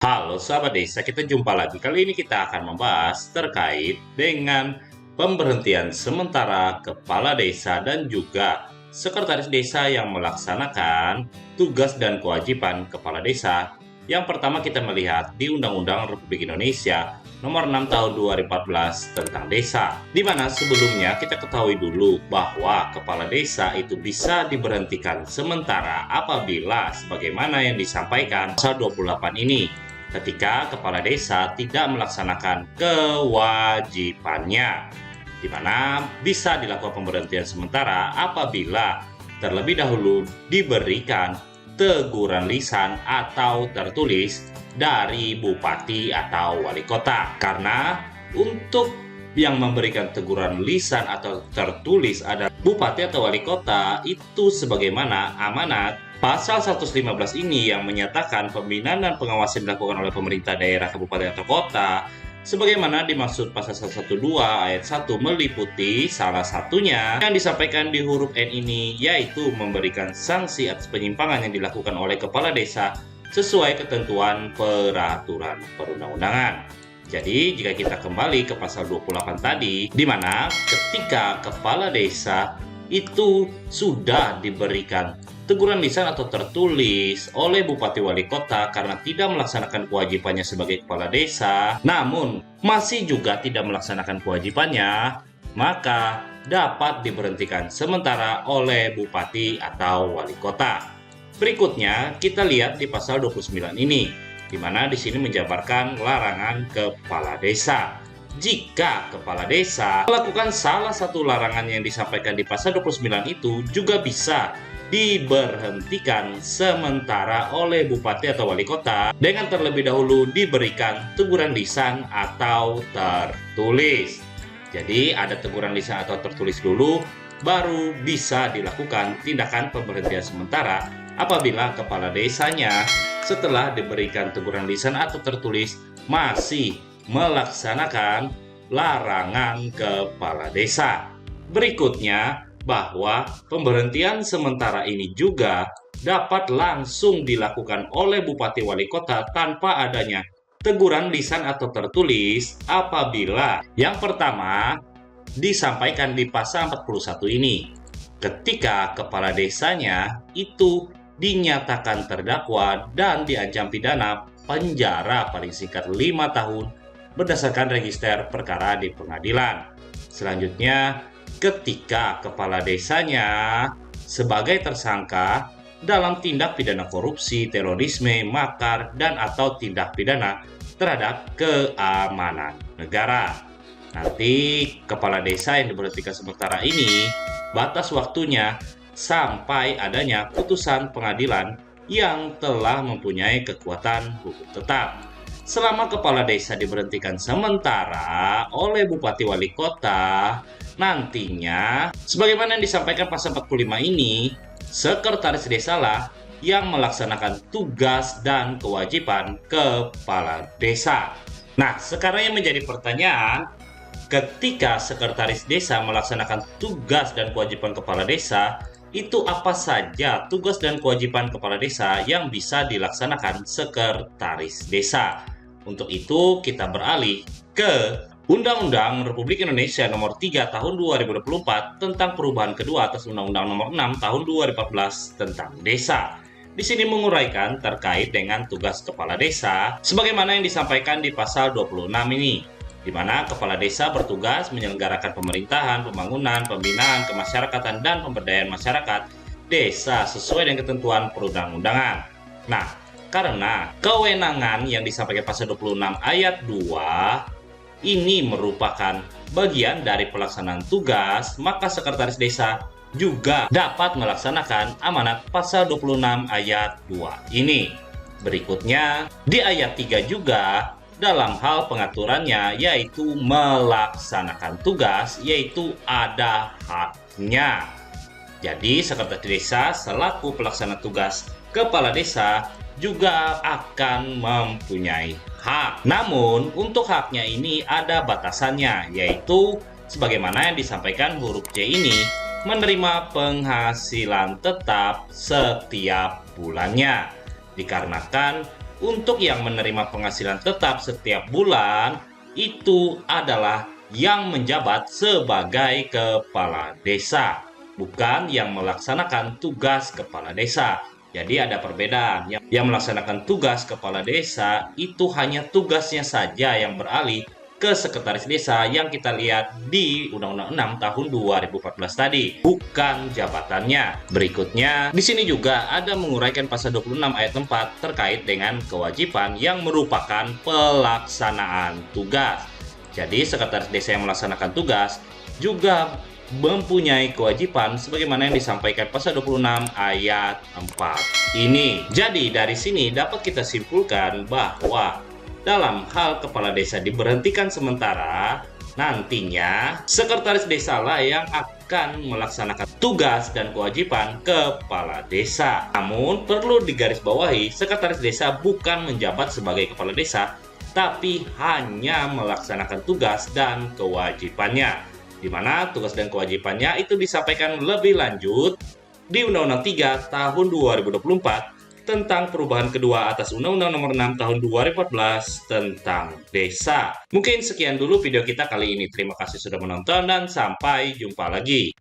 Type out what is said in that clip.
Halo sahabat desa, kita jumpa lagi. Kali ini kita akan membahas terkait dengan pemberhentian sementara kepala desa dan juga sekretaris desa yang melaksanakan tugas dan kewajiban kepala desa. Yang pertama kita melihat di Undang-Undang Republik Indonesia Nomor 6 Tahun 2014 tentang desa. Di mana sebelumnya kita ketahui dulu bahwa kepala desa itu bisa diberhentikan sementara apabila sebagaimana yang disampaikan pasal 28 ini, ketika kepala desa tidak melaksanakan kewajibannya, di mana bisa dilakukan pemberhentian sementara apabila terlebih dahulu diberikan teguran lisan atau tertulis dari bupati atau wali kota. Karena untuk yang memberikan teguran lisan atau tertulis ada bupati atau wali kota, itu sebagaimana amanat Pasal 115 ini yang menyatakan pembinaan dan pengawasan dilakukan oleh pemerintah daerah, kabupaten atau kota sebagaimana dimaksud pasal 112 ayat 1 meliputi salah satunya yang disampaikan di huruf N ini, yaitu memberikan sanksi atas penyimpangan yang dilakukan oleh kepala desa sesuai ketentuan peraturan perundang-undangan. Jadi jika kita kembali ke pasal 28 tadi, di mana ketika kepala desa itu sudah diberikan teguran lisan atau tertulis oleh bupati wali kota karena tidak melaksanakan kewajibannya sebagai kepala desa, namun masih juga tidak melaksanakan kewajibannya, maka dapat diberhentikan sementara oleh bupati atau wali kota. Berikutnya kita lihat di pasal 29 ini, di mana di sini menjabarkan larangan kepala desa. Jika kepala desa melakukan salah satu larangan yang disampaikan di pasal 29 itu, juga bisa diberhentikan sementara oleh bupati atau wali kota dengan terlebih dahulu diberikan teguran lisan atau tertulis. Jadi ada teguran lisan atau tertulis dulu, baru bisa dilakukan tindakan pemberhentian sementara apabila kepala desanya setelah diberikan teguran lisan atau tertulis masih melaksanakan larangan kepala desa. Berikutnya, bahwa pemberhentian sementara ini juga dapat langsung dilakukan oleh bupati wali kota tanpa adanya teguran lisan atau tertulis apabila yang pertama disampaikan di pasal 41 ini, ketika kepala desanya itu dinyatakan terdakwa dan diancam pidana penjara paling singkat 5 tahun berdasarkan register perkara di pengadilan. Selanjutnya, ketika kepala desanya sebagai tersangka dalam tindak pidana korupsi, terorisme, makar, dan atau tindak pidana terhadap keamanan negara. Nanti kepala desa yang diberhentikan sementara ini batas waktunya sampai adanya putusan pengadilan yang telah mempunyai kekuatan hukum tetap. Selama kepala desa diberhentikan sementara oleh bupati wali kota, nantinya sebagaimana yang disampaikan pasal 45 ini, sekretaris desa lah yang melaksanakan tugas dan kewajiban kepala desa. Nah, sekarang yang menjadi pertanyaan, ketika sekretaris desa melaksanakan tugas dan kewajiban kepala desa, itu apa saja tugas dan kewajiban kepala desa yang bisa dilaksanakan sekretaris desa? Untuk itu kita beralih ke Undang-Undang Republik Indonesia Nomor 3 Tahun 2024 tentang perubahan kedua atas Undang-Undang Nomor 6 Tahun 2014 tentang desa. Di sini menguraikan terkait dengan tugas kepala desa sebagaimana yang disampaikan di pasal 26 ini, di mana kepala desa bertugas menyelenggarakan pemerintahan, pembangunan, pembinaan, kemasyarakatan, dan pemberdayaan masyarakat desa sesuai dengan ketentuan perundang-undangan. Nah, karena kewenangan yang disampaikan pasal 26 ayat 2 ini merupakan bagian dari pelaksanaan tugas, maka sekretaris desa juga dapat melaksanakan amanat pasal 26 ayat 2 ini. Berikutnya, di ayat 3 juga dalam hal pengaturannya, yaitu melaksanakan tugas, yaitu ada haknya. Jadi, sekretaris desa selaku pelaksana tugas kepala desa juga akan mempunyai hak. Namun, untuk haknya ini ada batasannya, yaitu sebagaimana yang disampaikan huruf C ini, menerima penghasilan tetap setiap bulannya. Dikarenakan Untuk yang menerima penghasilan tetap setiap bulan, itu adalah yang menjabat sebagai kepala desa, bukan yang melaksanakan tugas kepala desa. Jadi ada perbedaan. Yang melaksanakan tugas kepala desa itu hanya tugasnya saja yang beralih ke sekretaris desa yang kita lihat di Undang-Undang 6 tahun 2014 tadi, bukan jabatannya. Berikutnya, di sini juga ada menguraikan pasal 26 ayat 4 terkait dengan kewajiban yang merupakan pelaksanaan tugas. Jadi, sekretaris desa yang melaksanakan tugas juga mempunyai kewajiban sebagaimana yang disampaikan pasal 26 ayat 4 ini. Jadi, dari sini dapat kita simpulkan bahwa dalam hal kepala desa diberhentikan sementara, nantinya sekretaris desa lah yang akan melaksanakan tugas dan kewajiban kepala desa. Namun perlu digarisbawahi, sekretaris desa bukan menjabat sebagai kepala desa, tapi hanya melaksanakan tugas dan kewajibannya, di mana tugas dan kewajibannya itu disampaikan lebih lanjut di Undang-Undang 3 tahun 2024 tentang perubahan kedua atas Undang-Undang Nomor 6 tahun 2014 tentang desa. Mungkin sekian dulu video kita kali ini. Terima kasih sudah menonton dan sampai jumpa lagi.